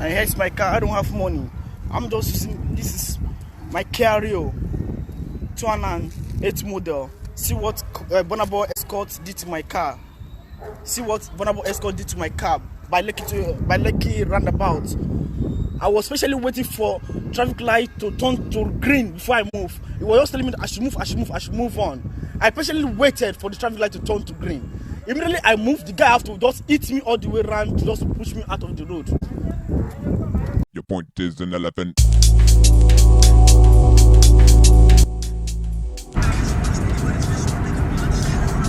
And here's my car. I don't have money. I'm just using, this is my Kia Rio 2008 model. See what Burna Escort did to my car. See what Burna Escort did to my car by Lekki roundabout. I was especially waiting for traffic light to turn to green before I move. It was just telling me that I should move on. I patiently waited for the traffic light to turn to green. Immediately I moved, the guy have to just hit me all the way around to just push me out of the road. Your point is an elephant.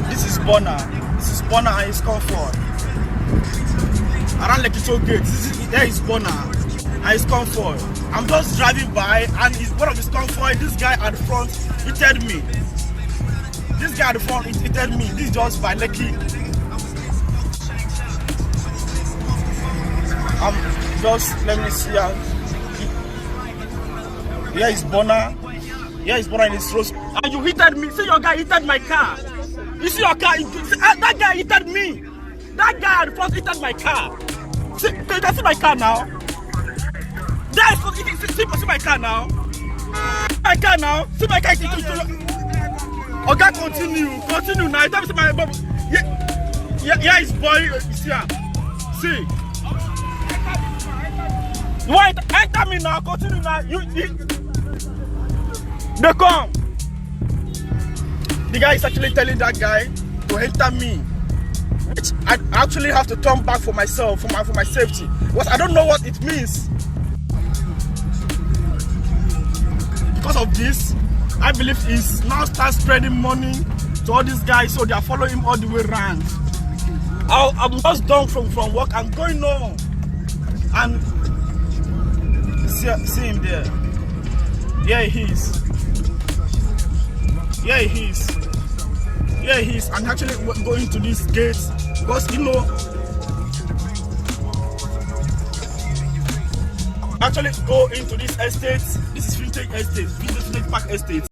This is Burna. This is Burna and his Convoy. Around Lekki gate. There is Burna and his Convoy. I'm just driving by and it's one of his Convoy. This guy at the front hit me. This guy at the front hit me. This is just by Lekki. Just let me see. Here is Burna. Here is Burna in his road. And you hit me. See your guy hit my car. You see your car? That guy hit me. That guy at the front hit my car. See, you can see my car now. That is see my car now. My car now. See my car. Okay, continue now. Don't see my bubble. Yeah, his boy is here. See. You want to enter me now? Continue now. They come. The guy is actually telling that guy to enter me, which I actually have to turn back for myself, for my safety, because I don't know what it means. Because of this, I believe he's now start spreading money to all these guys, so they are following him all the way around. I'm just done from work. I'm going home, and see him there. Yeah, he is. Yeah, he is. Yeah, he is. I'm actually going to this gate because actually go into this estate. This is Vintage Estate, Vintage Park Estate.